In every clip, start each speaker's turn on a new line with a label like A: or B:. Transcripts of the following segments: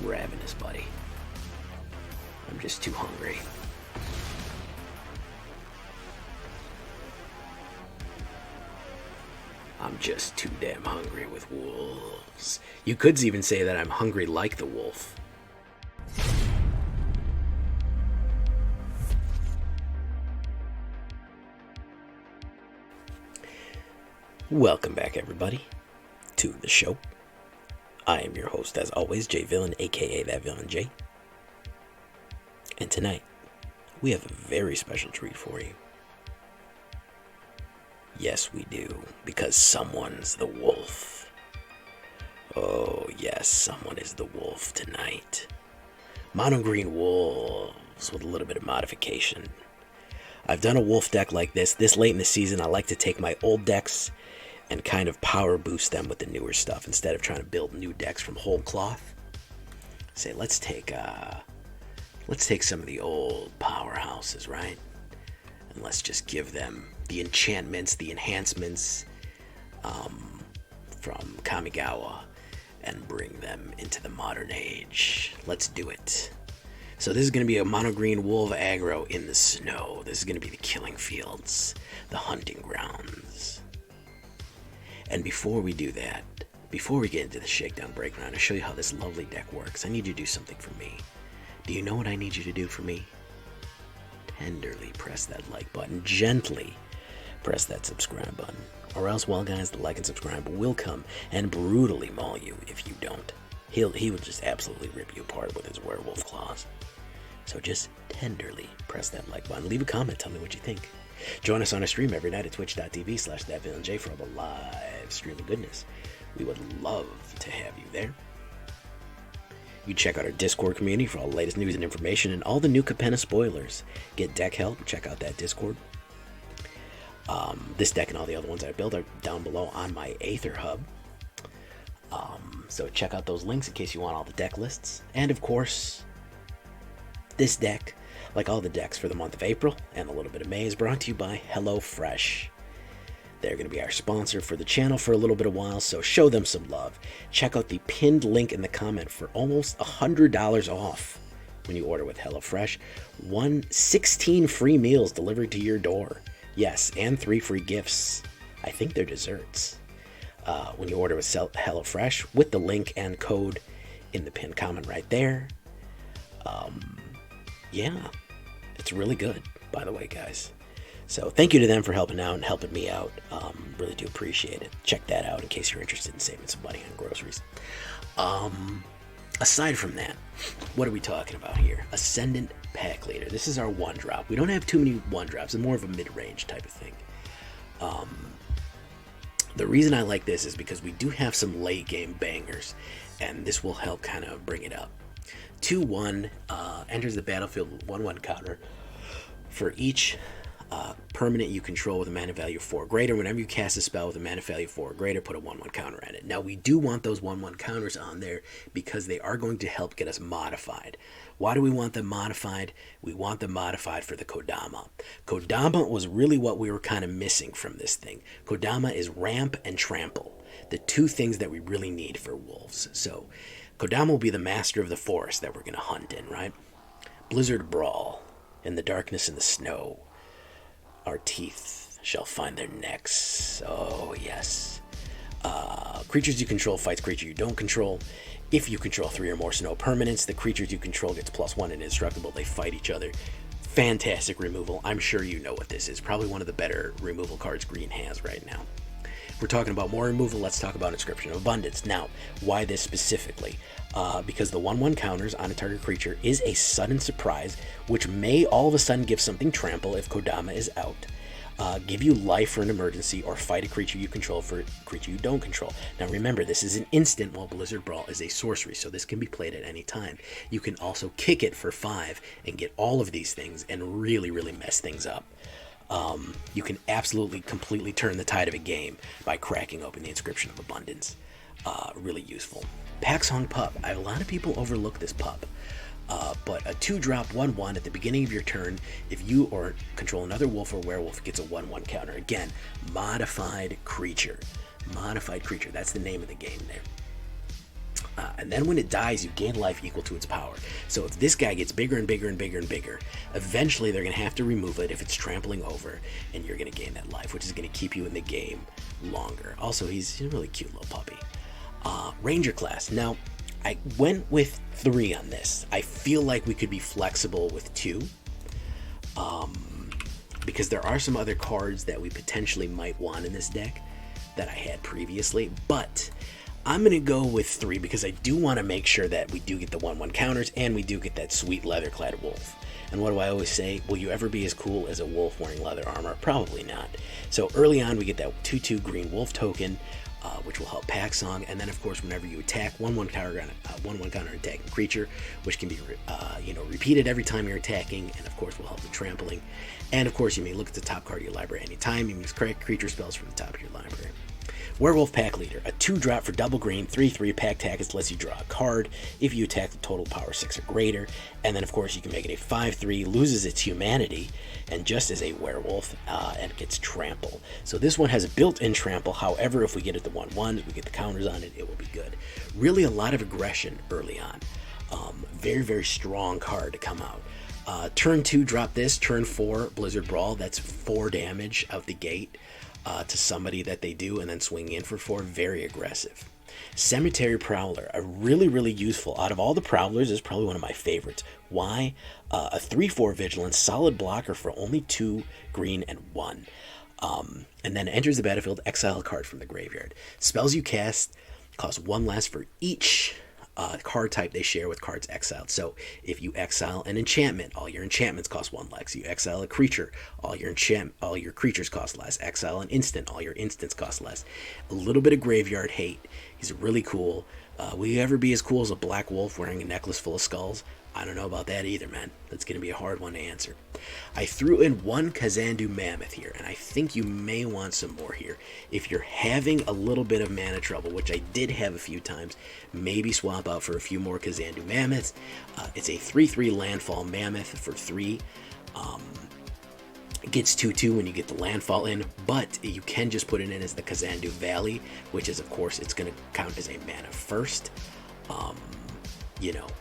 A: I'm ravenous, buddy. I'm just too hungry. I'm just too damn hungry with wolves. You could even say that I'm hungry like the wolf. Welcome back, everybody, to the show. I am your host, as always, J Villain, aka That Villain J. And tonight, we have a very special treat for you. Yes, we do, because someone's the wolf. Oh, yes, someone is the wolf tonight. Mono green wolves with a little bit of modification. I've done a wolf deck like this late in the season. I like to take my old decks and kind of power boost them with the newer stuff instead of trying to build new decks from whole cloth. Say, let's take some of the old powerhouses, right? And let's just give them the enchantments, the enhancements from Kamigawa and bring them into the modern age. Let's do it. So this is going to be a mono green wolf aggro in the snow. This is going to be the killing fields, the hunting grounds. And before we do that, before we get into the shakedown breakdown, I'll show you how this lovely deck works. I need you to do something for me. Do you know what I need you to do for me? Tenderly press that like button. Gently press that subscribe button. Or else, well guys, the like and subscribe will come and brutally maul you if you don't. He will just absolutely rip you apart with his werewolf claws. So just tenderly press that like button. Leave a comment. Tell me what you think. Join us on a stream every night at twitch.tv/thatvillainj for all the live streaming goodness. We would love to have you there. You check out our Discord community for all the latest news and information and all the new Capenna spoilers. Get deck help. Check out that Discord. This deck and all the other ones I built are down below on my AetherHub. So check out those links in case you want all the deck lists. And of course, this deck, like all the decks for the month of April and a little bit of May, is brought to you by HelloFresh. They're going to be our sponsor for the channel for a little bit of while, so show them some love. Check out the pinned link in the comment for almost $100 off when you order with HelloFresh. 16 free meals delivered to your door. Yes, and 3 free gifts. I think they're desserts. When you order with HelloFresh with the link and code in the pinned comment right there. Yeah, it's really good, by the way, guys. So thank you to them for helping out and helping me out. Really do appreciate it. Check that out in case you're interested in saving some money on groceries. Aside from that, what are we talking about here? Ascendant Packleader. This is our 1-drop. We don't have too many 1-drops. It's more of a mid-range type of thing. The reason I like this is because we do have some late-game bangers, and this will help kind of bring it up. 2/1 enters the battlefield with 1/1 counter for each permanent you control with a mana value of 4 or greater. Whenever you cast a spell with a mana value of 4 or greater, put a 1/1 counter on it. Now, we do want those 1/1 counters on there because they are going to help get us modified. Why do we want them modified? We want them modified for the Kodama. Kodama was really what we were kind of missing from this thing. Kodama is ramp and trample, the two things that we really need for wolves. So Kodama will be the master of the forest that we're going to hunt in, right? Blizzard Brawl. In the darkness and the snow, our teeth shall find their necks. Oh, yes. Creatures you control fights creature you don't control. If you control 3 or more snow permanents, the creatures you control gets +1 and indestructible. They fight each other. Fantastic removal. I'm sure you know what this is. Probably one of the better removal cards Green has right now. If we're talking about more removal, let's talk about Inscription of Abundance. Now, why this specifically? Because the 1/1 counters on a target creature is a sudden surprise, which may all of a sudden give something trample if Kodama is out. Give you life for an emergency, or fight a creature you control for a creature you don't control. Now remember, this is an instant, while Blizzard Brawl is a sorcery, so this can be played at any time. You can also kick it for 5 and get all of these things and really, really mess things up. You can absolutely, completely turn the tide of a game by cracking open the Inscription of Abundance. Really useful. Packsong Pup. A lot of people overlook this pup. But a 2-drop 1/1 at the beginning of your turn, if you or control another wolf or werewolf, gets a 1/1 counter. Again, modified creature. Modified creature. That's the name of the game there. And then when it dies, you gain life equal to its power. So if this guy gets bigger and bigger and bigger and bigger, eventually they're going to have to remove it if it's trampling over, and you're going to gain that life, which is going to keep you in the game longer. Also, he's a really cute little puppy. Ranger class. Now, I went with 3 on this. I feel like we could be flexible with 2. Because there are some other cards that we potentially might want in this deck that I had previously, but I'm going to go with 3 because I do want to make sure that we do get the 1/1 counters and we do get that sweet leather-clad wolf. And what do I always say? Will you ever be as cool as a wolf wearing leather armor? Probably not. So early on, we get that 2/2 green wolf token, which will help Packsong, and then of course whenever you attack, 1/1 counter attacking creature, which can be repeated every time you're attacking, and of course will help with trampling. And of course you may look at the top card of your library anytime. You can use creature spells from the top of your library. Werewolf Packleader, a 2-drop for double green, 3/3 pack tackets, lets you draw a card if you attack the total power 6 or greater. And then of course you can make it a 5/3, loses its humanity, and just as a werewolf, and gets trample. So this one has a built-in trample. However, if we get it the 1/1, we get the counters on it, it will be good. Really a lot of aggression early on. Very, very strong card to come out. Turn 2, drop this. Turn 4, Blizzard Brawl. That's 4 damage out the gate. To somebody that they do, and then swinging in for 4, very aggressive. Cemetery Prowler, a really, really useful. Out of all the Prowlers, is probably one of my favorites. Why? A 3/4 vigilance, solid blocker for only 2 green and 1. And then enters the battlefield, exile a card from the graveyard. Spells you cast cost 1 less for each card type they share with cards exiled. So if you exile an enchantment, all your enchantments cost 1 less. You exile a creature, all your creatures cost less. Exile an instant, all your instants cost less. A little bit of graveyard hate. He's really cool. Will you ever be as cool as a black wolf wearing a necklace full of skulls? I don't know about that either, man. That's going to be a hard one to answer. I threw in 1 Kazandu Mammoth here, and I think you may want some more here. If you're having a little bit of mana trouble, which I did have a few times, maybe swap out for a few more Kazandu Mammoths. It's a 3/3 landfall Mammoth for 3. It gets 2/2 when you get the landfall in, but you can just put it in as the Kazandu Valley, which is, of course, it's going to count as a mana first.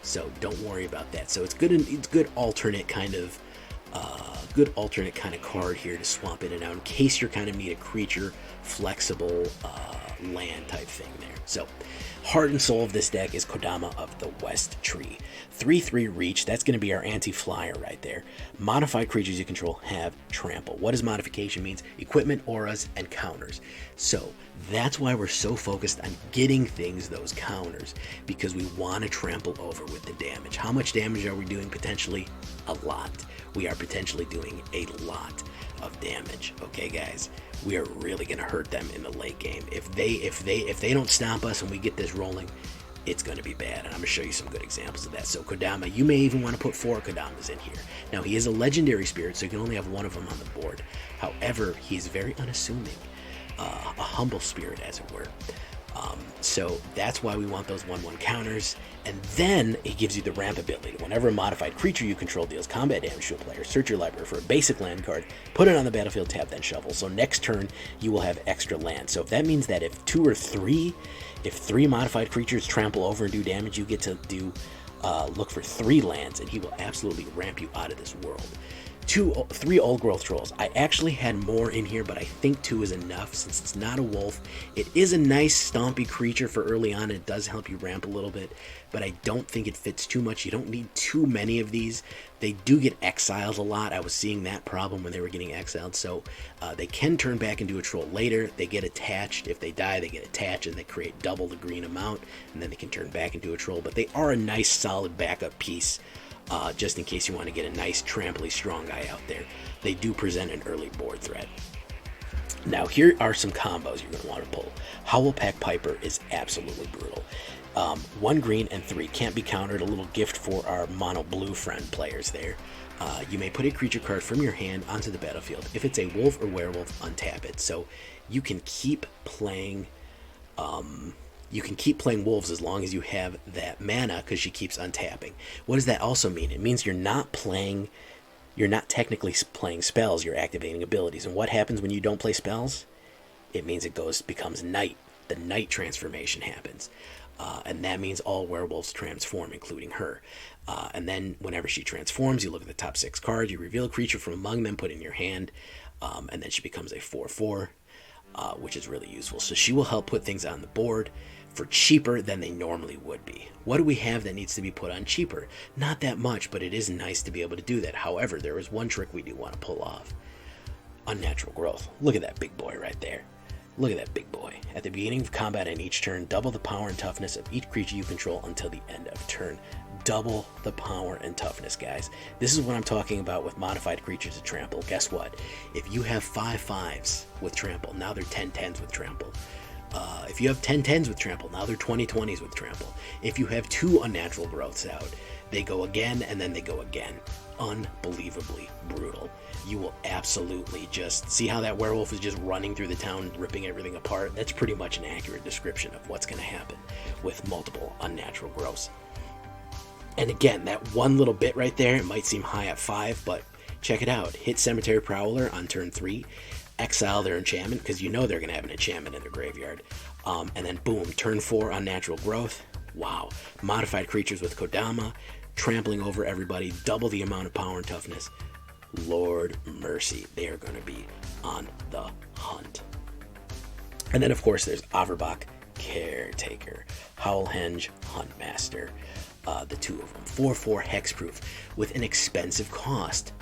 A: So don't worry about that. So it's good. It's good alternate kind of card here to swap in and out in case you kind of need a creature flexible land type thing there. So heart and soul of this deck is Kodama of the West Tree. 3/3 reach. That's going to be our anti-flyer right there. Modified creatures you control have trample. What does modification means? Equipment, auras, and counters. So that's why we're so focused on getting those counters, because we want to trample over with the damage. How much damage are we doing? Potentially a lot. We are potentially doing a lot of damage. Okay, guys, we are really going to hurt them in the late game. If they don't stop us and we get this rolling, it's going to be bad, and I'm going to show you some good examples of that. So Kodama, you may even want to put 4 Kodamas in here. Now, he is a legendary spirit, so you can only have 1 of them on the board. However, he's very unassuming, a humble spirit, as it were. So that's why we want those 1/1 counters. And then it gives you the ramp ability. Whenever a modified creature you control deals combat damage to a player, search your library for a basic land card, put it on the battlefield, tap, then shuffle. So next turn, you will have extra land. So if that means that if 3 modified creatures trample over and do damage, you get to look for 3 lands, and he will absolutely ramp you out of this world. 3 old growth trolls. I actually had more in here, but I think 2 is enough since it's not a wolf. It is a nice stompy creature for early on. It does help you ramp a little bit, but I don't think it fits too much. You don't need too many of these. They do get exiled a lot. I was seeing that problem when they were getting exiled. So they can turn back into a troll later. They get attached. If they die, they get attached, and they create double the green amount, and then they can turn back into a troll. But they are a nice, solid backup piece. Just in case you want to get a nice, tramply, strong guy out there. They do present an early board threat. Now, here are some combos you're going to want to pull. Howlpack Piper is absolutely brutal. 1 green and 3 can't be countered. A little gift for our mono blue friend players there. You may put a creature card from your hand onto the battlefield. If it's a wolf or werewolf, untap it. So you can keep playing... You can keep playing wolves as long as you have that mana, because she keeps untapping. What does that also mean? It means you're not technically playing spells, you're activating abilities. And what happens when you don't play spells? It means it becomes night. The night transformation happens. And that means all werewolves transform, including her. And then whenever she transforms, you look at the top 6 cards, you reveal a creature from among them, put in your hand, and then she becomes a 4/4, which is really useful. So she will help put things on the board for cheaper than they normally would be. What do we have that needs to be put on cheaper? Not that much, but it is nice to be able to do that. However, there is one trick we do want to pull off. Unnatural Growth. Look at that big boy right there. Look at that big boy. At the beginning of combat in each turn, double the power and toughness of each creature you control until the end of turn. Double the power and toughness, guys. This is what I'm talking about with modified creatures of Trample. Guess what? If you have 5/5s with Trample, now they're 10/10s with Trample. If you have 10/10s with Trample, now they're 20/20s with Trample. If you have 2 Unnatural Growths out, they go again and then they go again. Unbelievably brutal. You will absolutely just see how that werewolf is just running through the town, ripping everything apart. That's pretty much an accurate description of what's going to happen with multiple Unnatural Growths. And again, that one little bit right there, it might seem high at 5, but check it out. Hit Cemetery Prowler on turn 3, exile their enchantment, because you know they're going to have an enchantment in their graveyard. And then boom, turn 4 Unnatural Growth. Wow. Modified creatures with Kodama, trampling over everybody, double the amount of power and toughness. Lord mercy, they are going to be on the hunt. And then, of course, there's Avabruck Caretaker, Howlhenge Huntmaster. The 2 of them. 4/4 hexproof with an expensive cost.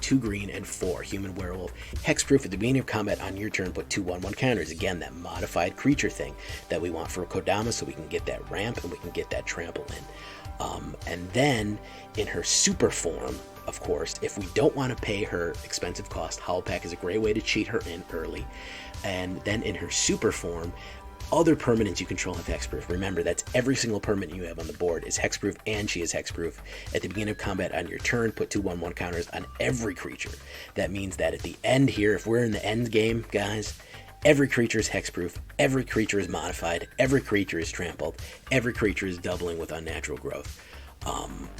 A: 2 green and 4 human werewolf. Hexproof at the beginning of combat on your turn, put 2 1/1 counters. Again, that modified creature thing that we want for Kodama, so we can get that ramp and we can get that trample in. And then in her super form, of course, if we don't want to pay her expensive cost, Howlpack is a great way to cheat her in early. And then in her super form, other permanents you control have hexproof. Remember, that's every single permanent you have on the board is hexproof, and she is hexproof. At the beginning of combat on your turn, put 2 1/1 counters on every creature. That means that at the end here, if we're in the end game, guys, every creature is hexproof, every creature is modified, every creature is trampled, every creature is doubling with Unnatural Growth.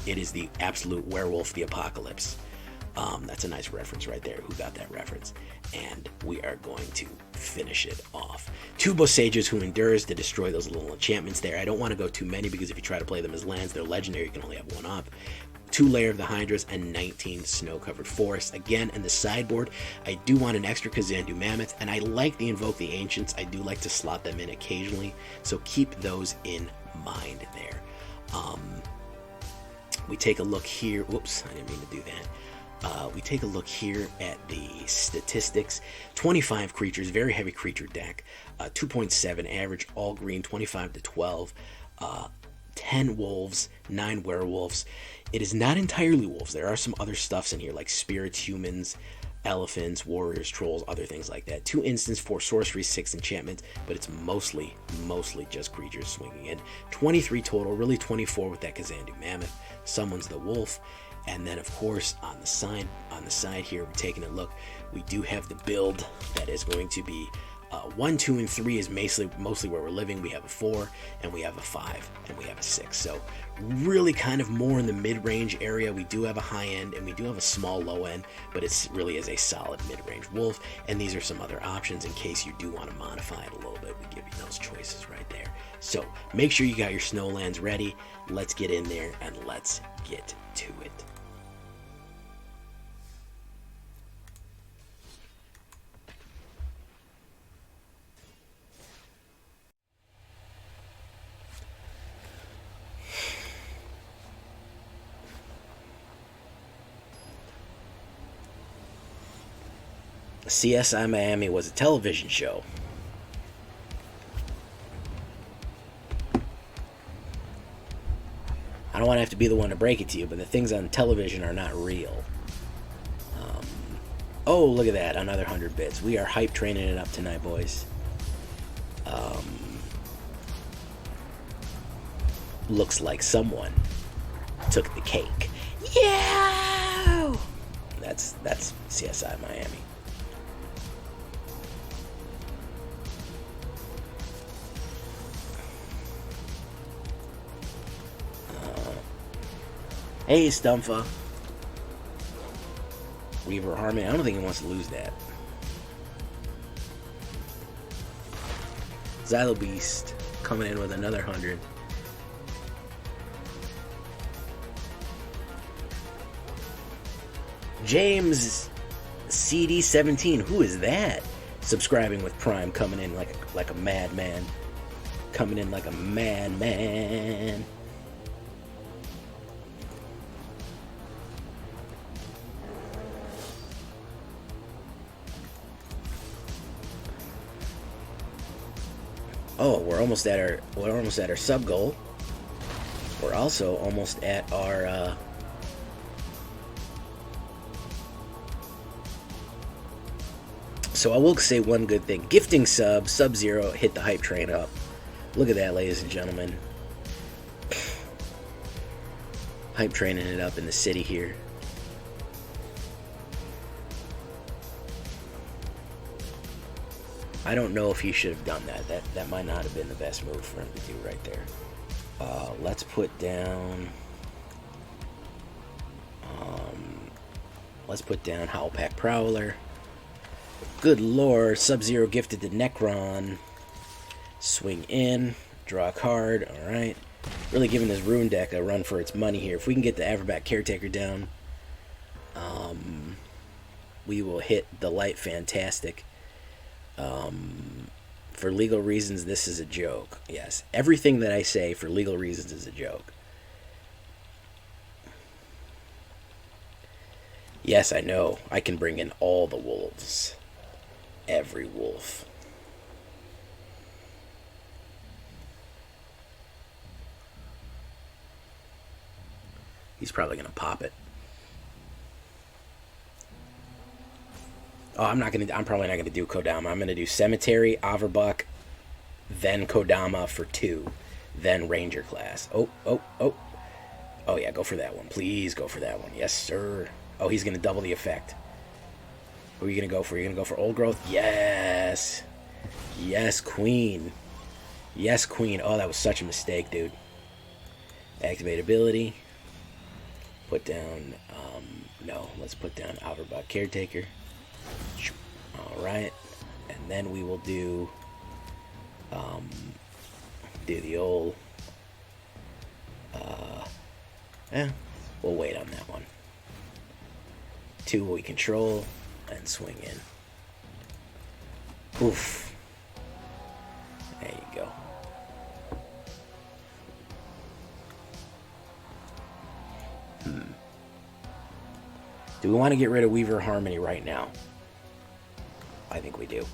A: It is the absolute Werewolf the Apocalypse. That's a nice reference right there. Who got that reference? And we are going to finish it off. 2 Boseijus who endures to destroy those little enchantments there. I don't want to go too many because if you try to play them as lands, they're legendary. You can only have 1 up. 2 Lair of the Hydras and 19 snow-covered forests. Again, in the sideboard, I do want an extra Kazandu Mammoth, and I like the Invoke the Ancients. I do like to slot them in occasionally, so keep those in mind there. We take a look here. Whoops, I didn't mean to do that. We take a look here at the statistics. 25 creatures, very heavy creature deck. 2.7 average, all green, 25 to 12. 10 wolves, 9 werewolves. It is not entirely wolves. There are some other stuffs in here, like spirits, humans, elephants, warriors, trolls, other things like that. 2 instants, 4 sorcery, 6 enchantments, but it's mostly just creatures swinging in. 23 total, really 24 with that Kazandu Mammoth. Someone's the wolf. And then, of course, on the side here, we're taking a look. We do have the build that is going to be 1, 2, and 3 is mostly where we're living. We have a 4, and we have a 5, and we have a 6. So really kind of more in the mid-range area. We do have a high end, and we do have a small low end, but it really is a solid mid-range wolf. And these are some other options in case you do want to modify it a little bit. We give you those choices right there. So make sure you got your snowlands ready. Let's get in there, and let's get to it. CSI Miami was a television show. I don't want to have to be the one to break it to you, but the things on television are not real. Oh, look at that. Another 100 bits. We are hype training it up tonight, boys. Looks like someone took the cake. Yeah! That's CSI Miami. Hey, STUMFA. Weaver Harmony. I don't think he wants to lose that. Xylo Beast. coming in with another 100. James CD17, who is that? Subscribing with Prime, coming in like a madman. Coming in like a madman. Oh, we're almost at our sub goal. We're also almost at our so I will say one good thing. Gifting Sub-Zero hit the hype train up. Look at that, ladies and gentlemen. Hype training it up in the city here. I don't know if he should have done that. That might not have been the best move for him to do right there. Let's put down... let's put down Howlpack Prowler. Good lord, Sub-Zero gifted to Necron. Swing in, draw a card, alright. Really giving this Rune deck a run for its money here. If we can get the Avabruck Caretaker down, we will hit the light fantastic. For legal reasons, this is a joke. Yes, everything that I say for legal reasons is a joke. Yes, I know. I can bring in all the wolves. Every wolf. He's probably going to pop it. Oh, I'm probably not gonna do Kodama. I'm gonna do Cemetery, Avabruck, then Kodama for 2, then Ranger class. Oh yeah, go for that one. Please go for that one. Yes, sir. Oh, he's gonna double the effect. Who are you gonna go for? You're gonna go for Old Growth? Yes. Yes, Queen. Yes, Queen. Oh, that was such a mistake, dude. Activate ability. Put down, no, let's put down Avabruck Caretaker. Alright, and then we will do the old, we'll wait on that one. 2 we control, and swing in. Oof. There you go. Do we want to get rid of Weaver Harmony right now? I think we do.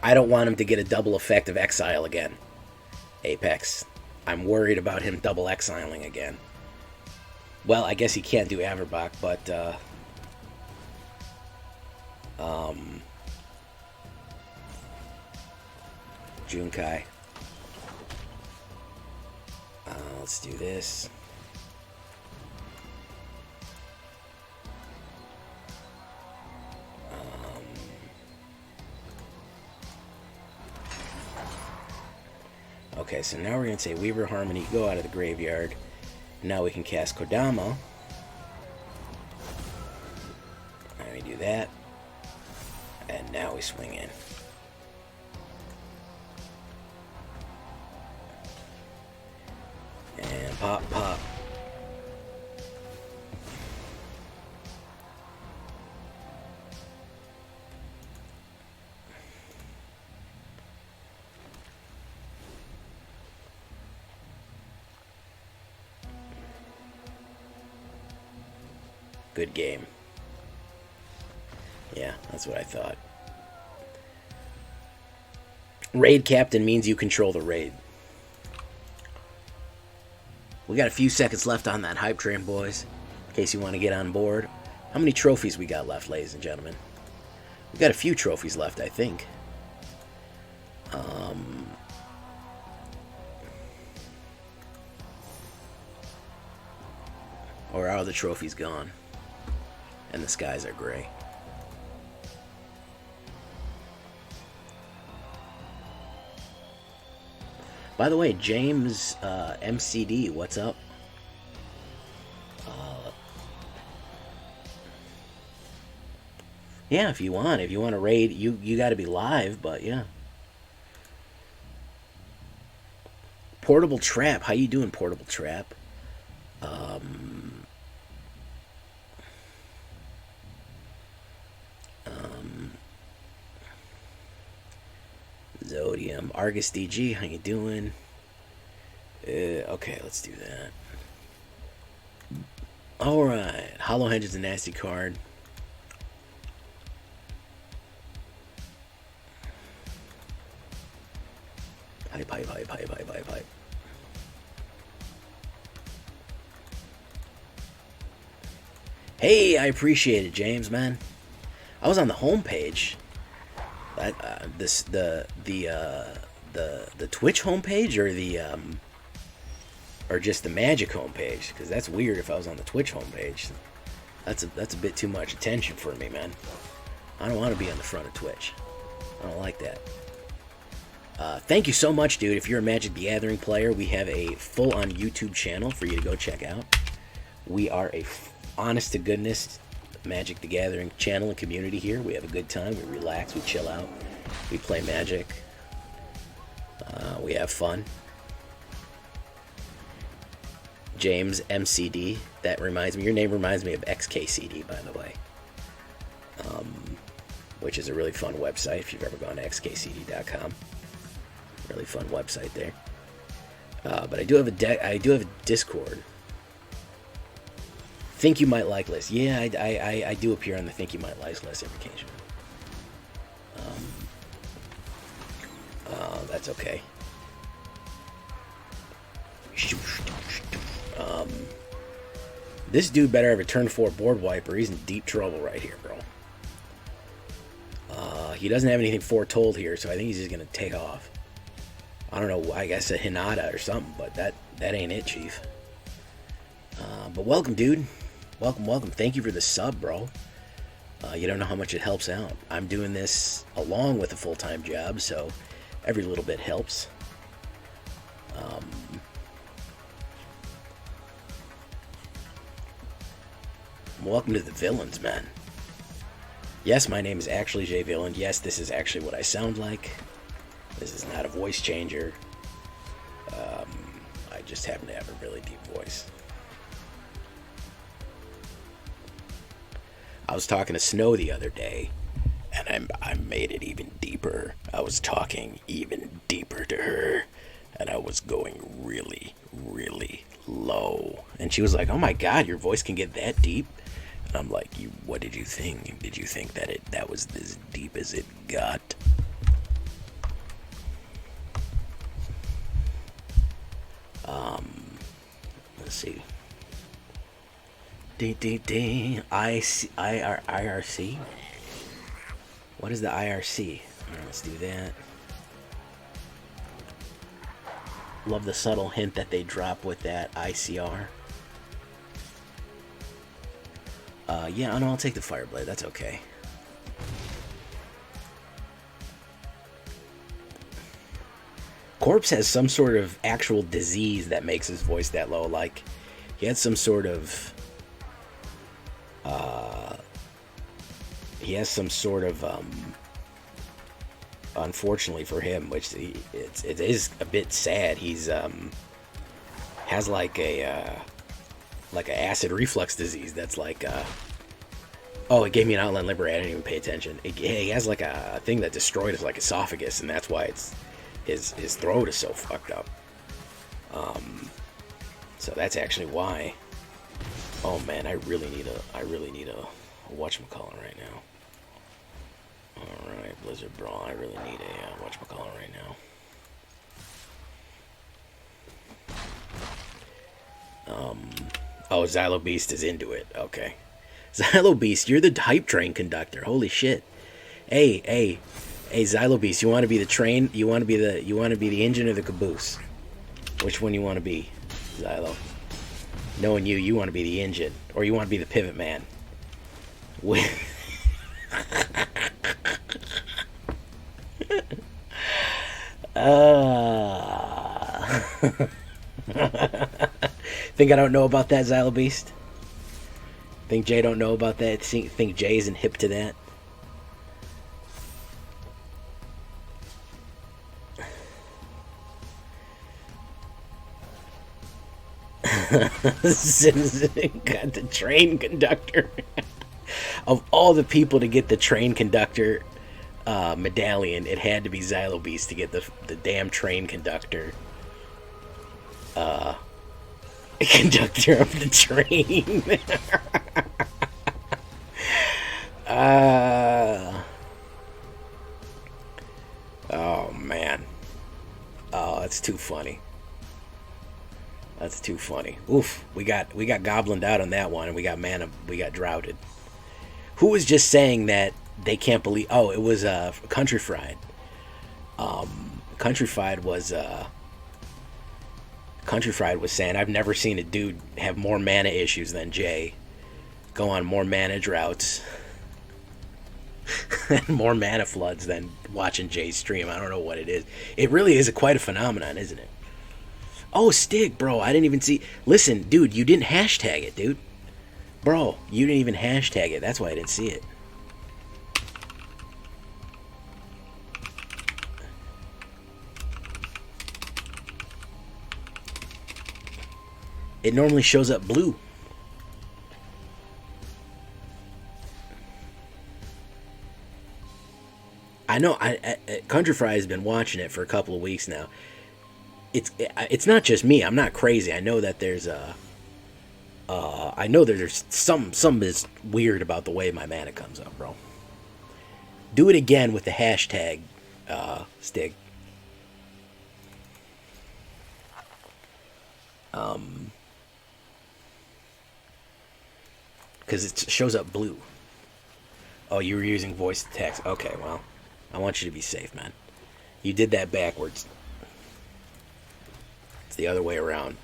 A: I don't want him to get a double effect of exile again. Apex. I'm worried about him double exiling again. Well, I guess he can't do Avabruck, but Junkai. Let's do this. Okay, so now we're going to say Weaver Harmony, go out of the graveyard. Now we can cast Kodama. And we do that. And now we swing in. And pop, pop. Good game. Yeah, that's what I thought. Raid Captain means you control the raid. We got a few seconds left on that hype train, boys. In case you want to get on board. How many trophies we got left, ladies and gentlemen? We got a few trophies left, I think. Or are the trophies gone? And the skies are gray. By the way, James MCD, what's up? Yeah, if you want to raid, you got to be live, but yeah. Portable Trap, how you doing, Portable Trap? Zodium, Argus DG, how you doing? Okay, let's do that. Alright, Hollow Hedge is a nasty card. Pipe. Hey, I appreciate it, James, man. I was on the homepage. The Twitch homepage or just the Magic homepage, because that's weird if I was on the Twitch homepage. That's a bit too much attention for me, man. I don't want to be on the front of Twitch. I don't like that. Thank you so much, dude. If you're a Magic the Gathering player, we have a full-on YouTube channel for you to go check out. We are a honest-to-goodness Magic the Gathering channel and community here. We have a good time. We relax. We chill out. We play Magic. We have fun. James MCD. That reminds me. Your name reminds me of XKCD, by the way. Which is a really fun website if you've ever gone to xkcd.com. Really fun website there. But I do have a Discord. Think you might like list. Yeah, I do appear on the think you might like list every occasion. That's okay. This dude better have a turn 4 board wiper. He's in deep trouble right here, bro. He doesn't have anything foretold here, so I think he's just gonna take off. I don't know, I guess a Hinata or something, but that ain't it, Chief. But welcome, dude. Welcome. Thank you for the sub, bro. You don't know how much it helps out. I'm doing this along with a full-time job, so every little bit helps. Welcome to the villains, man. Yes, my name is actually Jay Villain. Yes, this is actually what I sound like. This is not a voice changer. I just happen to have a really deep voice. I was talking to Snow the other day, and I made it even deeper. I was talking even deeper to her, and I was going really, really low. And she was like, "Oh my God, your voice can get that deep?" And I'm like, "What did you think? Did you think that was as deep as it got?" Let's see. IRC? What is the IRC? Alright, let's do that. Love the subtle hint that they drop with that ICR. Yeah, no, I'll take the Fireblade. That's okay. Corpse has some sort of actual disease that makes his voice that low. Like, he had some sort of... unfortunately for him, which it is a bit sad. He's has like a acid reflux disease that's like oh, it gave me an outline liver. I didn't even pay attention. He has like a thing that destroyed his like esophagus, and that's why his throat is so fucked up. So that's actually why. Oh man, I really need a whatchamacallit right now. Alright, Blizzard Brawl, I really need a whatchamacallit right now. Oh, Xylo Beast is into it. Okay. Xylo Beast, you're the hype train conductor. Holy shit. Hey, Xylo Beast, you want to be the train? You want to be the engine or the caboose? Which one you want to be, Xylo? Knowing you, you want to be the engine, or you want to be the pivot man. With think I don't know about that, Xylobeast? Think Jay don't know about that? Think Jay isn't hip to that? Got the train conductor. Of all the people to get the train conductor medallion, it had to be Xylobeast to get the damn train conductor. Conductor of the train. Oh man. Oh, that's too funny. That's too funny. Oof, we got goblined out on that one, and we got droughted. Who was just saying that they can't believe? Oh, it was Country Fried. Country Fried was saying, I've never seen a dude have more mana issues than Jay. Go on more mana droughts. And more mana floods than watching Jay stream. I don't know what it is. It really is quite a phenomenon, isn't it? Oh, Stig, bro, I didn't even see. Listen, dude, you didn't hashtag it, dude. Bro, you didn't even hashtag it. That's why I didn't see it. It normally shows up blue. I know. Country Fry has been watching it for a couple of weeks now. It's not just me. I'm not crazy. I know that there's some is weird about the way my mana comes up, bro. Do it again with the hashtag, Stig. Because it shows up blue. Oh, you were using voice to text. Okay, well, I want you to be safe, man. You did that backwards. It's the other way around.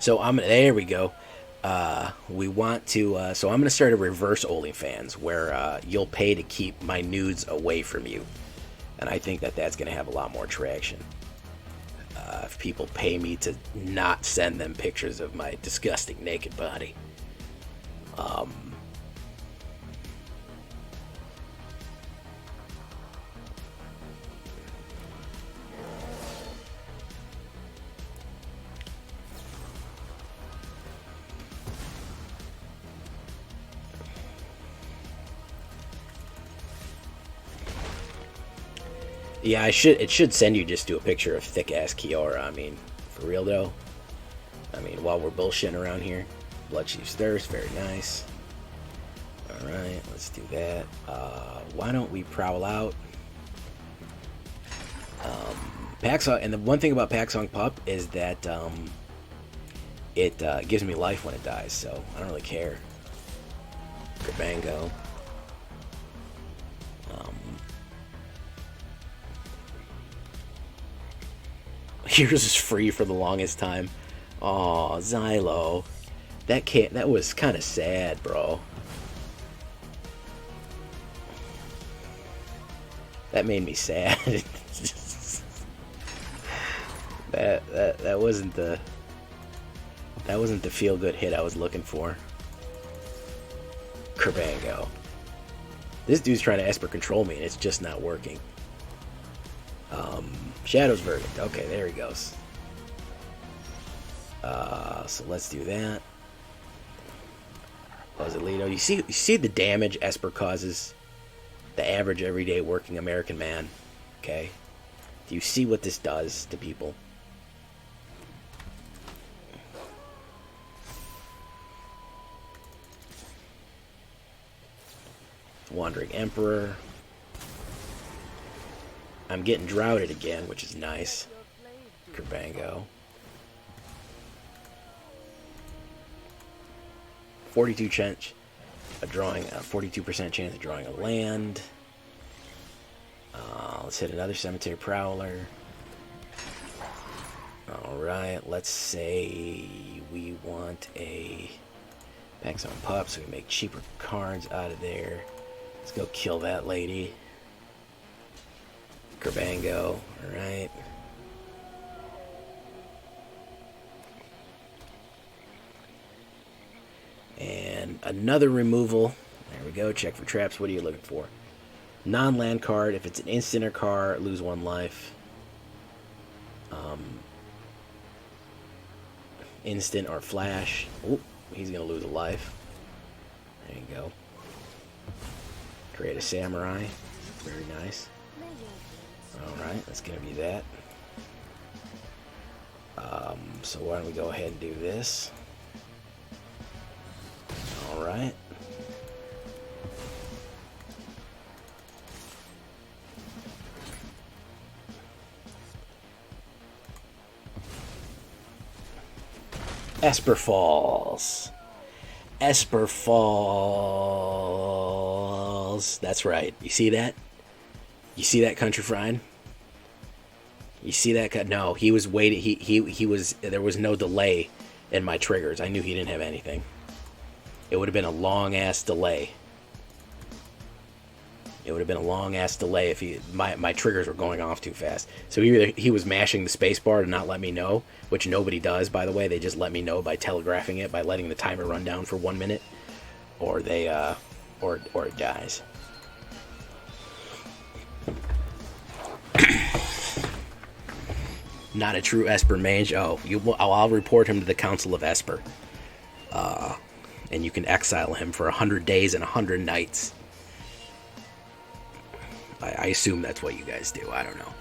A: So there we go. We want to, so I'm going to start a reverse OnlyFans where you'll pay to keep my nudes away from you. And I think that that's going to have a lot more traction. If people pay me to not send them pictures of my disgusting naked body. Yeah, it should send you just to a picture of thick ass Kiora. I mean, for real though. I mean, while we're bullshitting around here. Bloodchief's Thirst, very nice. Alright, let's do that. Why don't we prowl out? Packsong, and the one thing about Packsong Pup is that it gives me life when it dies, so I don't really care. Grabango. Yours is free for the longest time. Aw, Xylo. That was kind of sad, bro. That made me sad. that wasn't the feel good hit I was looking for. Kerbango. This dude's trying to Esper control me and it's just not working. Shadow's Verdict. Okay, there he goes. So let's do that. Boseiju. You see the damage Esper causes the average everyday working American man? Okay. Do you see what this does to people? Wandering Emperor. I'm getting droughted again, which is nice. Kerbango. 42% chance of drawing a land. Let's hit another Cemetery Prowler. Alright, let's say we want a Packsong Pup so we can make cheaper cards out of there. Let's go kill that lady. Kerbango, alright. And another removal. There we go, check for traps. What are you looking for? Non-land card. If it's an instant or card, lose 1 life. Instant or flash. Oh, he's going to lose a life. There you go. Create a samurai. Very nice. Alright, that's going to be that. So why don't we go ahead and do this. Alright. Esper Falls. Esper Falls. That's right. You see that? You see that, Country Fried? You see that? No, he was waiting. He was. There was no delay in my triggers. I knew he didn't have anything. It would have been a long ass delay. It would have been a long ass delay if my triggers were going off too fast. So either he was mashing the space bar to not let me know, which nobody does, by the way. They just let me know by telegraphing it, by letting the timer run down for 1 minute, or they or it dies. Not a true Esper mage. Oh, I'll report him to the Council of Esper. And you can exile him for 100 days and 100 nights. I assume that's what you guys do. I don't know.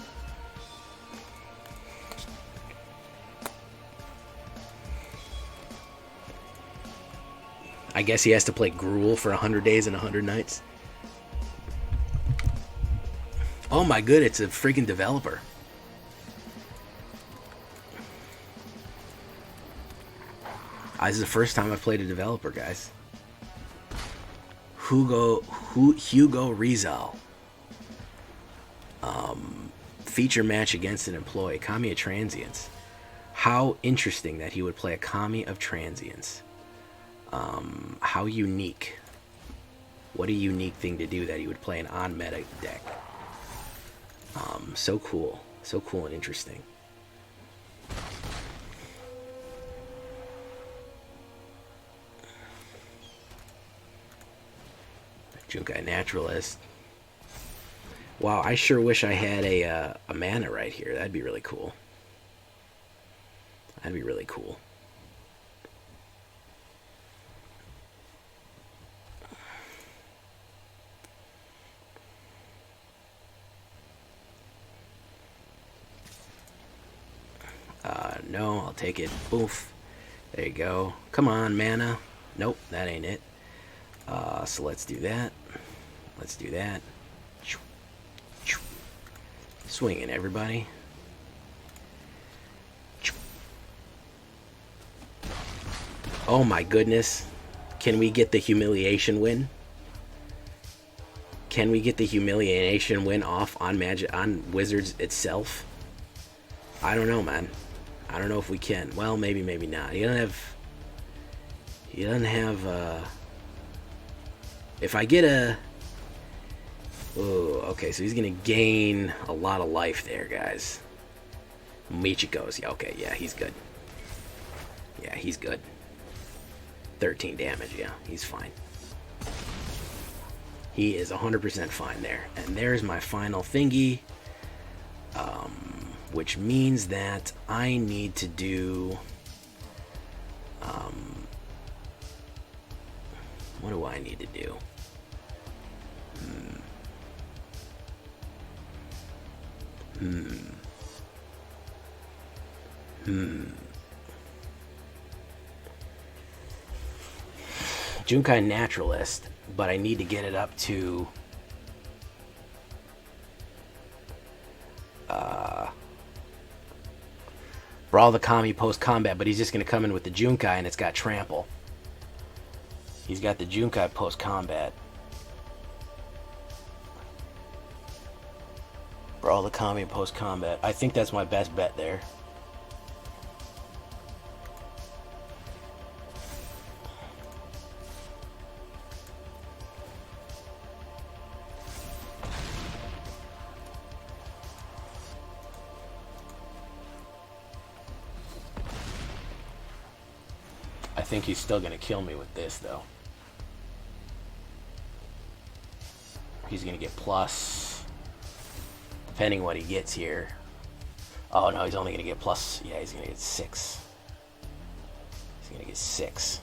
A: I guess he has to play Gruul for 100 days and 100 nights. Oh my good, it's a freaking developer. This is the first time I've played a developer, guys. Hugo Rizal. Feature match against an employee. Kami of Transience. How interesting that he would play a Kami of Transience. How unique. What a unique thing to do that he would play an on-meta deck. So cool. So cool and interesting. Junkai Naturalist. Wow, I sure wish I had a mana right here. That'd be really cool. That'd be really cool. No, I'll take it. Boof. There you go. Come on, mana. Nope, that ain't it. So let's do that. Let's do that. Swinging, everybody. Oh my goodness. Can we get the humiliation win? Can we get the humiliation win off on Wizards itself? I don't know, man. I don't know if we can. Well, maybe, maybe not. He doesn't have if I get a... Oh, okay, so he's going to gain a lot of life there, guys. Michiko's. Yeah, okay, yeah, he's good. Yeah, he's good. 13 damage, yeah, he's fine. He is 100% fine there. And there's my final thingy. Which means that I need to do... what do I need to do? Junkai Naturalist, but I need to get it up to Brawl the Kami post-combat, but he's just going to come in with the Junkai and it's got Trample. He's got the Junkai post-combat. all the combi and post-combat. I think that's my best bet there. I think he's still going to kill me with this, though. He's going to get plus, depending what he gets here. Oh, no, he's only going to get plus. Yeah, he's going to get 6. He's going to get 6.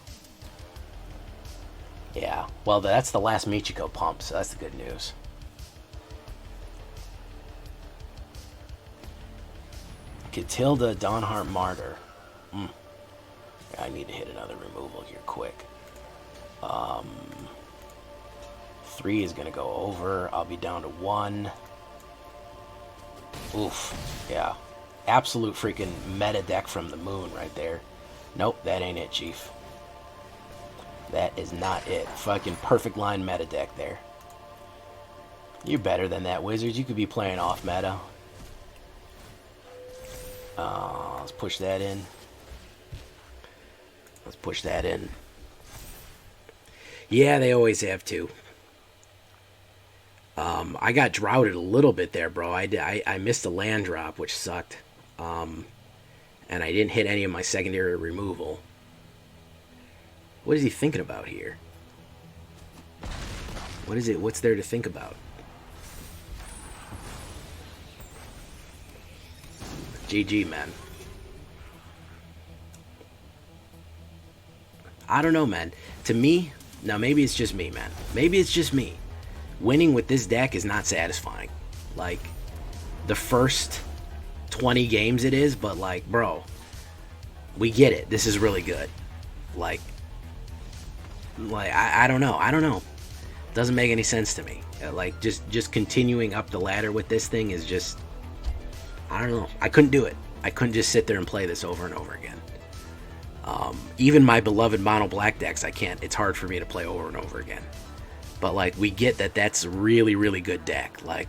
A: Yeah, well, that's the last Michiko pump, so that's the good news. Catilda, Dawnheart Martyr. I need to hit another removal here quick. 3 is going to go over. I'll be down to 1. Oof. Yeah. Absolute freaking meta deck from the moon right there. Nope, that ain't it, Chief. That is not it. Fucking perfect line meta deck there. You're better than that, Wizards. You could be playing off meta. Let's push that in. Let's push that in. Yeah, they always have to. I got droughted a little bit there, bro. I missed a land drop, which sucked. And I didn't hit any of my secondary removal. What is he thinking about here? What is it? What's there to think about? GG, man. I don't know, man. To me, now maybe it's just me, man. Maybe it's just me. Winning with this deck is not satisfying. Like, the first 20 games it is, but like, bro, we get it. This is really good. Like I don't know. I don't know. Doesn't make any sense to me. Like, just continuing up the ladder with this thing is just, I don't know. I couldn't do it. I couldn't just sit there and play this over and over again. Even my beloved mono black decks, I can't. It's hard for me to play over and over again. But like, we get that that's a really, really good deck. Like,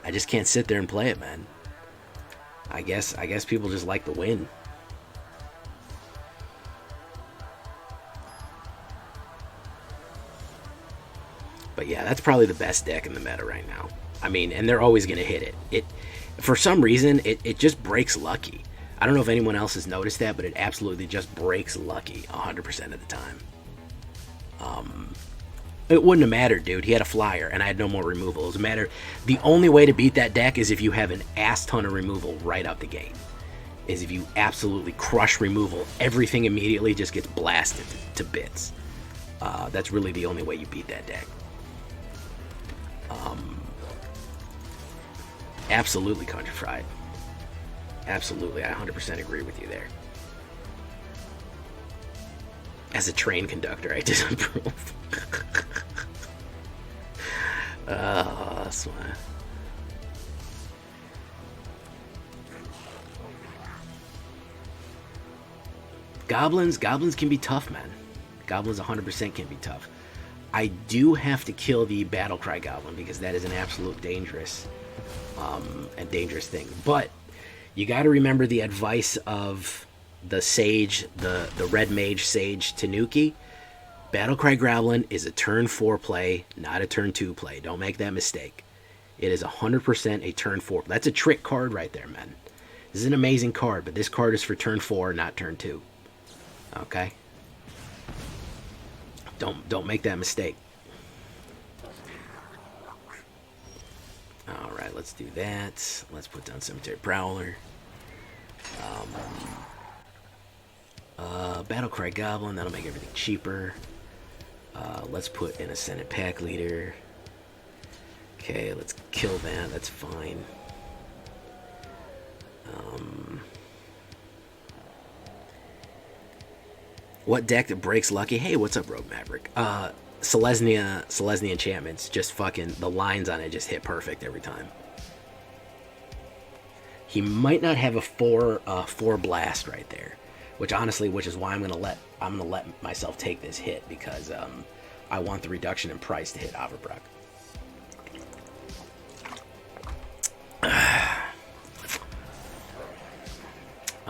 A: I just can't sit there and play it, man. I guess people just like the win. But yeah, that's probably the best deck in the meta right now. I mean, and they're always going to hit it. For some reason, it just breaks lucky. I don't know if anyone else has noticed that, but it absolutely just breaks lucky 100% of the time. It wouldn't have mattered, dude. He had a flyer, and I had no more removal. It was a matter. The only way to beat that deck is if you have an ass ton of removal right out the gate. Is if you absolutely crush removal, everything immediately just gets blasted to bits. That's really the only way you beat that deck. Absolutely, Country Fried. Absolutely, I 100% agree with you there. As a train conductor, I disapprove. Oh, that's why. Goblins can be tough, man. Goblins 100% can be tough. I do have to kill the Battlecry Goblin because that is an absolute dangerous thing. But you got to remember the advice of the Sage, the Red Mage Sage Tanuki. Battlecry Goblin is a turn 4 play, not a turn 2 play. Don't make that mistake. It is 100% a turn 4. That's a trick card right there, man. This is an amazing card, but this card is for turn 4, not turn 2. Okay? Don't make that mistake. Alright, let's do that. Let's put down Cemetery Prowler. Battlecry Goblin, that'll make everything cheaper. Let's put in Ascendant Packleader. Okay, let's kill that. That's fine. What deck that breaks lucky? Hey, what's up, Rogue Maverick? Selesnya enchantments. Just fucking, the lines on it just hit perfect every time. He might not have a 4 blast right there, which is why I'm gonna let myself take this hit, because I want the reduction in price to hit Avabruck.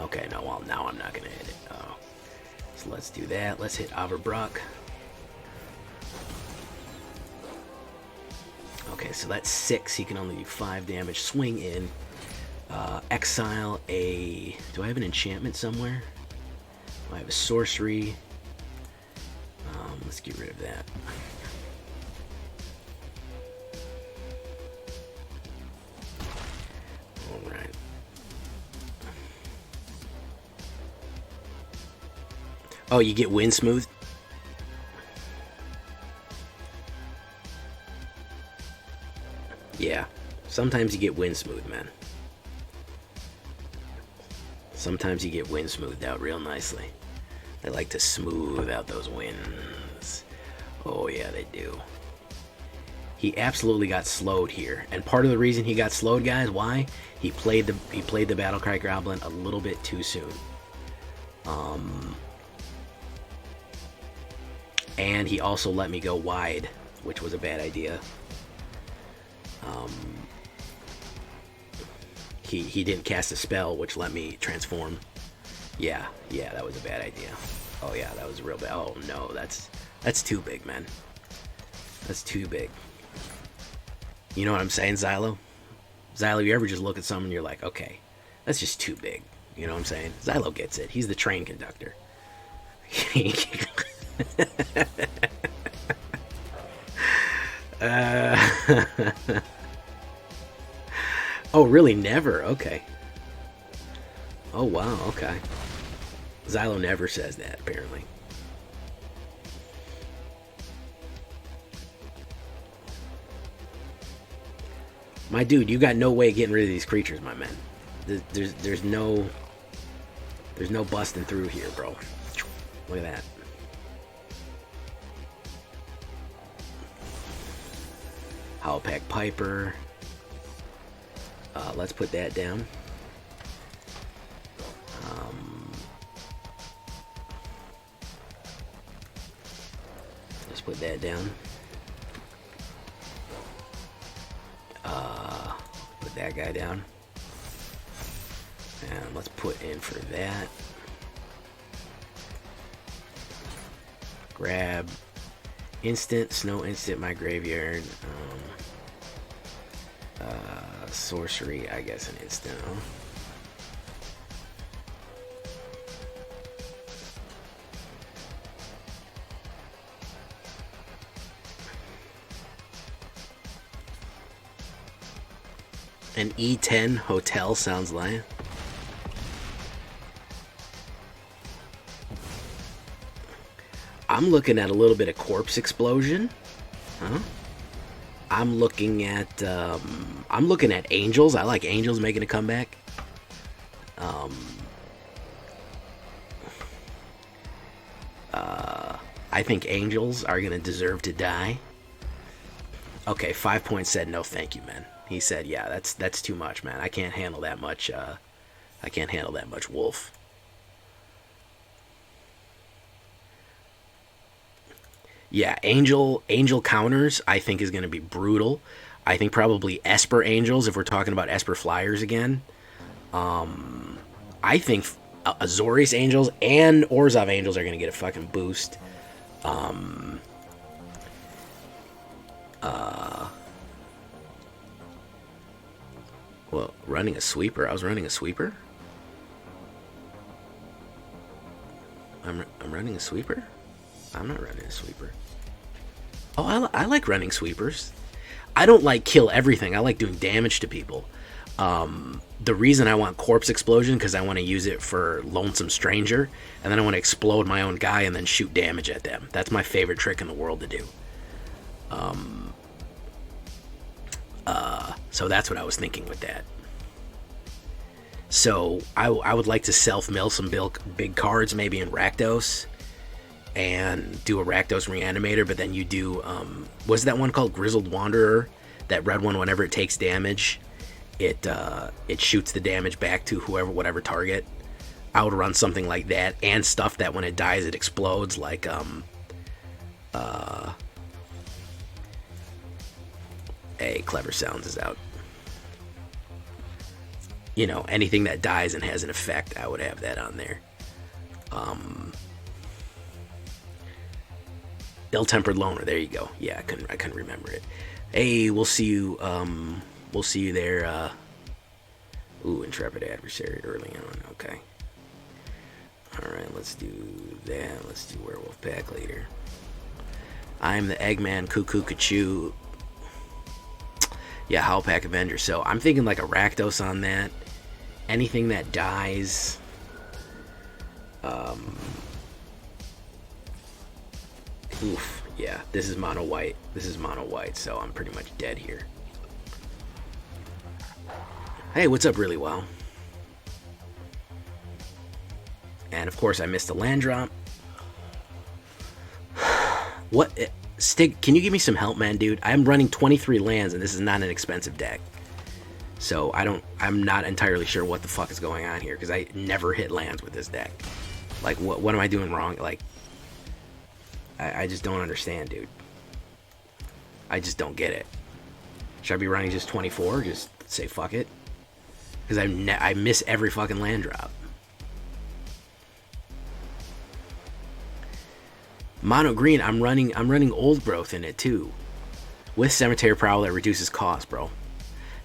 A: Okay, no, well, now I'm not going to hit it. So let's do that. Let's hit Avabruck. Okay, so that's 6. He can only do 5 damage. Swing in. Exile a... Do I have an enchantment somewhere? I have a sorcery. Let's get rid of that. Alright. Oh, you get wind smooth? Yeah. Sometimes you get wind smooth, man. Sometimes you get wind smoothed out real nicely. They like to smooth out those winds. Oh yeah, they do. He absolutely got slowed here, and part of the reason he got slowed, guys, why? He played the Battlecry Goblin a little bit too soon. And he also let me go wide, which was a bad idea. He didn't cast a spell, which let me transform. Yeah, that was a bad idea. Oh yeah, that was real bad. Oh no, that's too big, man. That's too big. You know what I'm saying, Xylo? Xylo, you ever just look at something and you're like, okay, that's just too big. You know what I'm saying? Xylo gets it. He's the train conductor. Oh, really? Never? Okay. Oh, wow. Okay. Xylo never says that, apparently. My dude, you got no way of getting rid of these creatures, my man. There's no busting through here, bro. Look at that. Howlpack Piper. Let's put that down. Let's put that down. Put that guy down. And let's put in for that. Grab instant, snow instant, my graveyard. Sorcery, I guess an instant. Huh? An E10 hotel sounds like. I'm looking at a little bit of corpse explosion. Huh? I'm looking at angels. I like angels making a comeback. I think angels are gonna deserve to die. Okay, 5 Points said no, thank you, man. He said, yeah, that's too much, man. I can't handle that much. I can't handle that much wolf. Yeah, angel counters I think is going to be brutal. I think probably Esper Angels, if we're talking about Esper Flyers again. I think Azorius Angels and Orzhov Angels are going to get a fucking boost. Well, running a sweeper. I was running a sweeper? I'm running a sweeper? I'm not running a sweeper. Oh, I like running sweepers. I don't like kill everything. I like doing damage to people. The reason I want Corpse Explosion, because I want to use it for Lonesome Stranger, and then I want to explode my own guy and then shoot damage at them. That's my favorite trick in the world to do. So that's what I was thinking with that. So I would like to self-mill some big cards, maybe in Rakdos, and do a Rakdos Reanimator, but then you do, what's that one called? Grizzled Wanderer? That red one, whenever it takes damage, it shoots the damage back to whatever target. I would run something like that, and stuff that when it dies it explodes, like, hey, Clever Sounds is out. you know, anything that dies and has an effect, I would have that on there. Ill-tempered loner. There you go. Yeah, I couldn't remember it. Hey, we'll see you. We'll see you there. Ooh, intrepid adversary early on. Okay. All right, let's do that. Let's do Werewolf Packleader. I'm the Eggman Cuckoo Kachoo. Yeah, Howlpack Avenger. So I'm thinking like a Rakdos on that. Anything that dies. Oof. Yeah, this is mono white. This is mono white, so I'm pretty much dead here. Hey, what's up, really well? And of course, I missed a land drop. What? Stig, can you give me some help, man, dude? I'm running 23 lands, and this is not an expensive deck. So I'm not entirely sure what the fuck is going on here, because I never hit lands with this deck. Like, what am I doing wrong? Like, I just don't understand, dude. I just don't get it. Should I be running just 24? Just say fuck it? Because I miss every fucking land drop. Mono green, I'm running old growth in it too. With Cemetery Prowler that reduces cost, bro.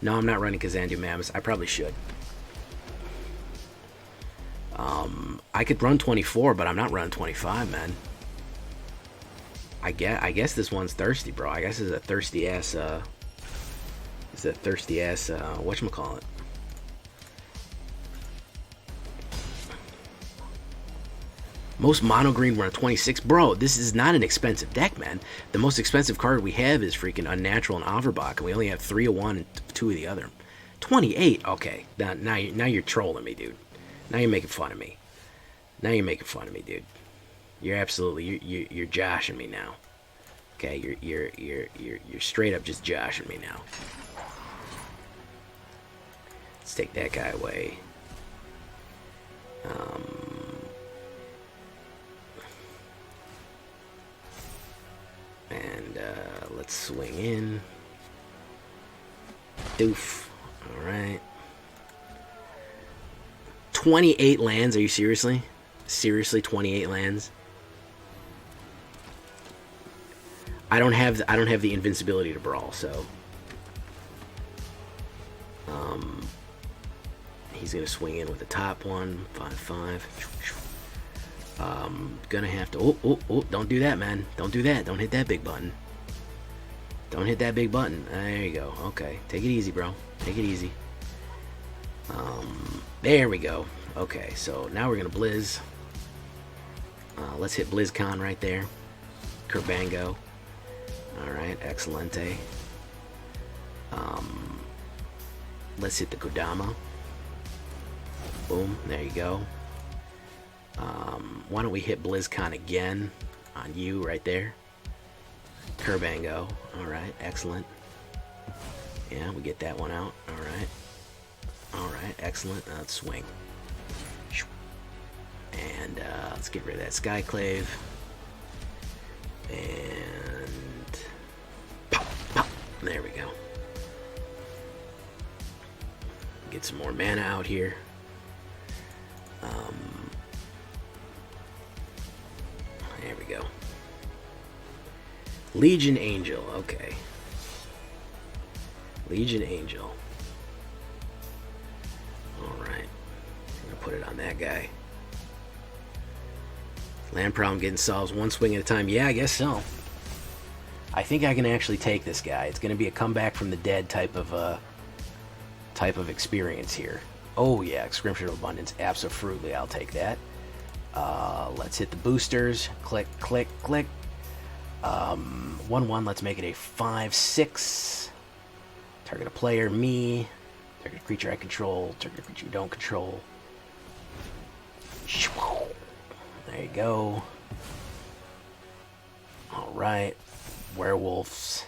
A: No, I'm not running Kazandu Mammoth. I probably should. I could run 24, but I'm not running 25, man. I guess this one's thirsty, bro. I guess it's a thirsty ass whatchamacallit. Most mono green were on 26. Bro, this is not an expensive deck, man. The most expensive card we have is freaking Unnatural and Avabruck, and we only have 3 of one and 2 of the other. 28? Okay. Now you're trolling me, dude. Now you're making fun of me. Now you're making fun of me, dude. You're absolutely you're joshing me now. Okay, you're straight up just joshing me now. Let's take that guy away. And let's swing in. Doof. All right. 28 lands. Are you seriously? Seriously, 28 lands. I don't have the invincibility to brawl, so he's gonna swing in with the top one, 5/5. Gonna have to. Oh! Don't do that, man. Don't do that. Don't hit that big button. Don't hit that big button. There you go. Okay, take it easy, bro. Take it easy. There we go. Okay, so now we're gonna Blizz. Let's hit BlizzCon right there. Kerbango. Alright, excelente. Let's hit the Kodama. Boom, there you go. Why don't we hit BlizzCon again on you right there. Kerbango. Alright, excellent. Yeah, we get that one out. Alright. Alright, excellent. Let's swing. And let's get rid of that Skyclave. And pop, pop. There we go. Get some more mana out here. There we go. Legion Angel. Okay. Legion Angel. Alright. I'm gonna put it on that guy. Land problem getting solved one swing at a time. Yeah, I guess so. I think I can actually take this guy. It's going to be a comeback from the dead type of experience here. Oh yeah, Inscription of Abundance. Absolutely, I'll take that. Let's hit the boosters. Click, click, click. 1/1. Let's make it a 5/6. Target a player, me. Target a creature I control. Target a creature you don't control. There you go. Alright. Werewolves.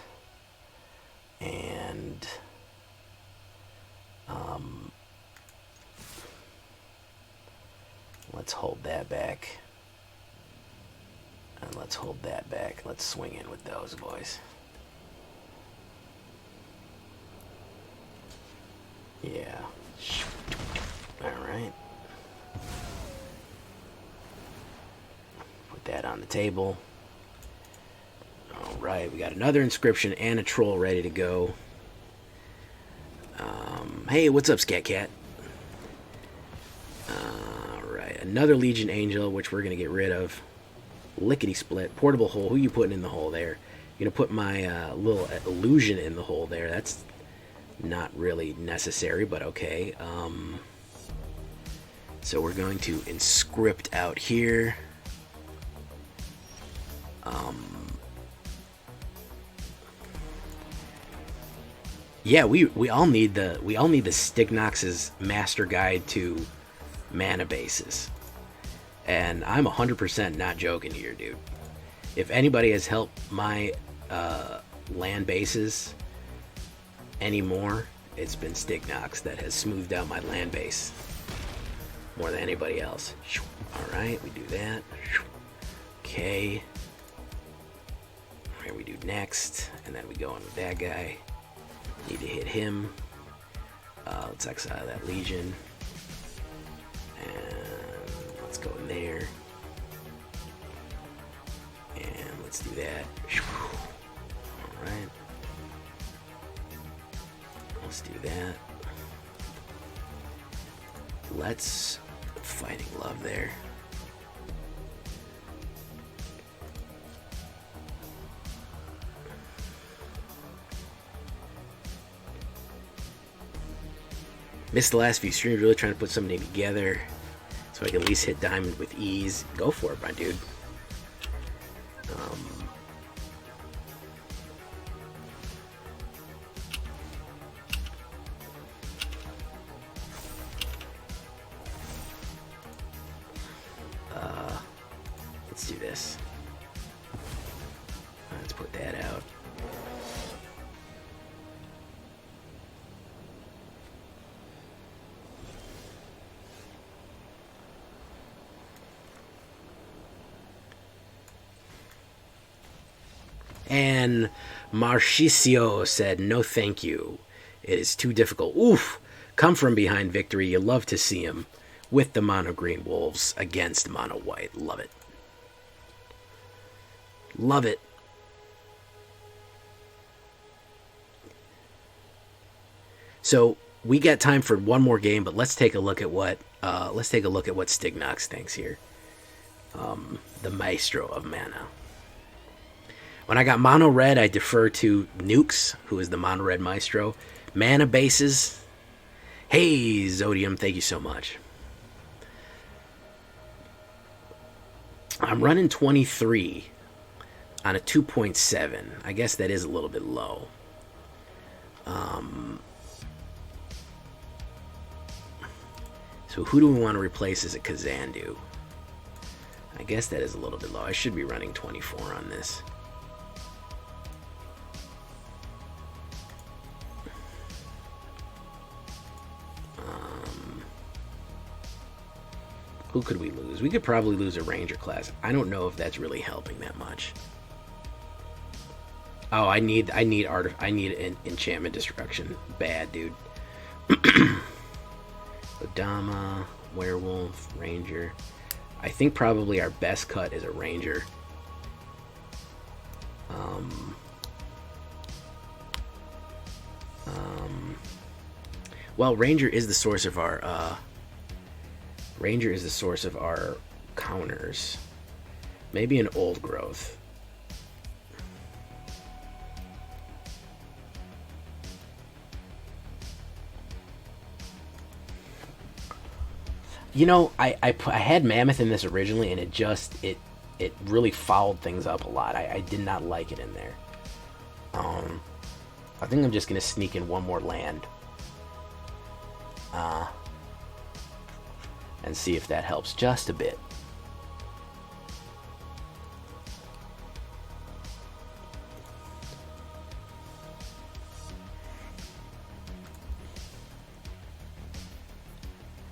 A: And let's hold that back. And let's hold that back. Let's swing in with those boys. Yeah. Alright. Put that on the table. Alright, we got another inscription and a troll ready to go. Hey, what's up, Scat Cat? Alright, another Legion Angel, which we're going to get rid of. Lickety split. Portable hole. Who are you putting in the hole there? You're going to put my little illusion in the hole there. That's not really necessary, but okay. So we're going to inscript out here. Yeah, we all need the Stignox's Master Guide to Mana Bases. And I'm 100% not joking here, dude. If anybody has helped my land bases anymore, it's been Stignox that has smoothed out my land base more than anybody else. Alright, we do that. Okay. Alright, we do next. And then we go on with that guy. Need to hit him. Let's exile that Legion. And let's go in there. And let's do that. Alright. Let's do that. Let's Fighting Love there. Missed the last few streams, really trying to put something together so I can at least hit diamond with ease. Go for it, my dude. Let's do this. Let's put that out. And Marchicio said, no thank you. It is too difficult. Oof! Come from behind victory. You love to see him. With the mono green wolves against mono white. Love it. Love it. So we got time for one more game, but let's take a look at what Stignox thinks here. The Maestro of Mana. When I got mono red, I defer to Nukes, who is the mono red Maestro. Mana bases. Hey, Zodium, thank you so much. I'm running 23 on a 2.7. I guess that is a little bit low. So who do we want to replace as a Kazandu? I guess that is a little bit low. I should be running 24 on this. Who could we lose? We could probably lose a Ranger class. I don't know if that's really helping that much. Oh, I need an enchantment destruction. Bad, dude. Kodama, Werewolf, Ranger. I think probably our best cut is a Ranger. Well, Ranger is the source of our counters. Maybe an Old Growth. You know, I had Mammoth in this originally, and it really fouled things up a lot. I did not like it in there. I think I'm just gonna sneak in one more land. And see if that helps just a bit.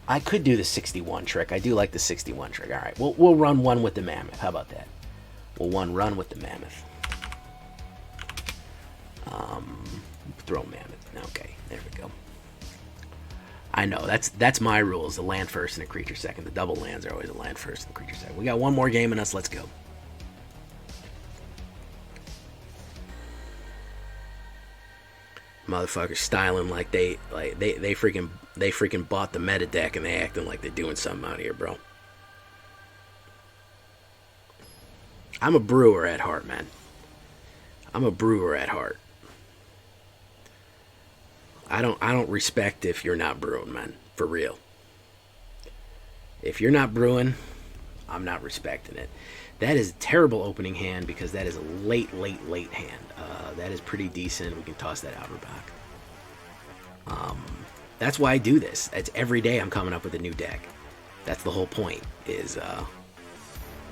A: I could do the 61 trick. I do like the 61 trick. All right, we'll run one with the Mammoth. How about that? We'll run with the Mammoth. Throw Mammoth. Okay, there we go. I know, that's my rules. A land first and a creature second. The double lands are always a land first and a creature second. We got one more game in us. Let's go. Motherfuckers styling like they freaking bought the meta deck and they acting like they're doing something out here, bro. I'm a brewer at heart, man. I'm a brewer at heart. I don't respect if you're not brewing, man. For real. If you're not brewing, I'm not respecting it. That is a terrible opening hand because that is a late hand. That is pretty decent. We can toss that Avabruck. That's why I do this. It's every day I'm coming up with a new deck. That's the whole point, is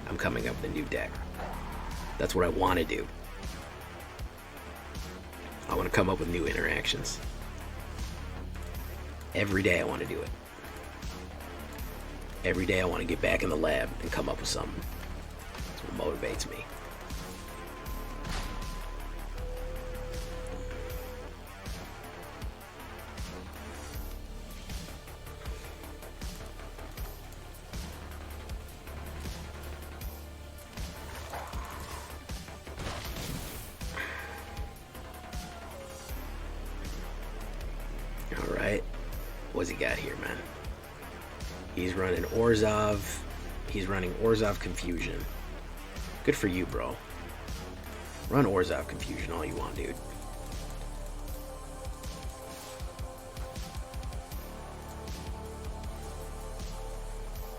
A: I'm coming up with a new deck. That's what I want to do. I want to come up with new interactions. Every day I want to do it. Every day I want to get back in the lab and come up with something. That's what motivates me. Alright. What's he got here, man? He's running Orzhov. He's running Orzhov Confusion. Good for you, bro. Run Orzhov Confusion all you want, dude.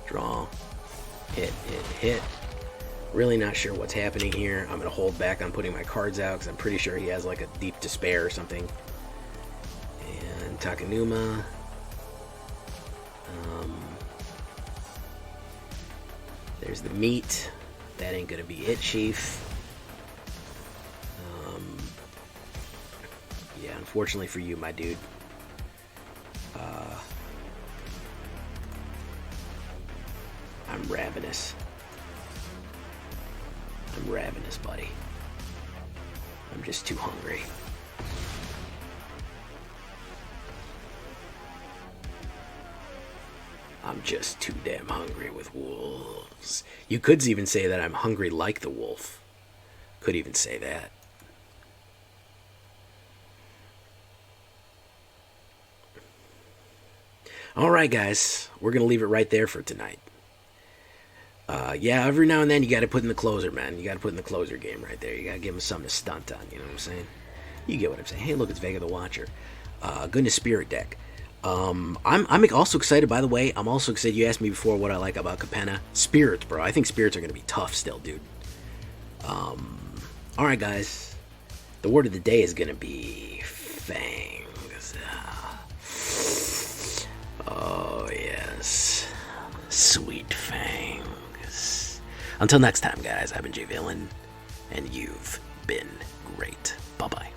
A: Draw. Hit. Really not sure what's happening here. I'm going to hold back on putting my cards out because I'm pretty sure he has like a Deep Despair or something. And Takenuma. There's the meat. That ain't gonna be it, Chief. Yeah, unfortunately for you, my dude. I'm ravenous. I'm ravenous, buddy. I'm just too hungry. I'm just too damn hungry with wolves. You could even say that I'm hungry like the wolf. Could even say that. Alright, guys. We're going to leave it right there for tonight. Yeah, every now and then you got to put in the closer, man. You got to put in the closer game right there. You got to give him something to stunt on. You know what I'm saying? You get what I'm saying. Hey, look, it's Vega the Watcher. Goodness Spirit deck. I'm also excited, by the way. I'm also excited. You asked me before what I like about Capenna. Spirits, bro. I think spirits are going to be tough still, dude. Alright, guys. The word of the day is going to be fangs. Oh, yes. Sweet fangs. Until next time, guys, I've been J Villain, and you've been great. Bye-bye.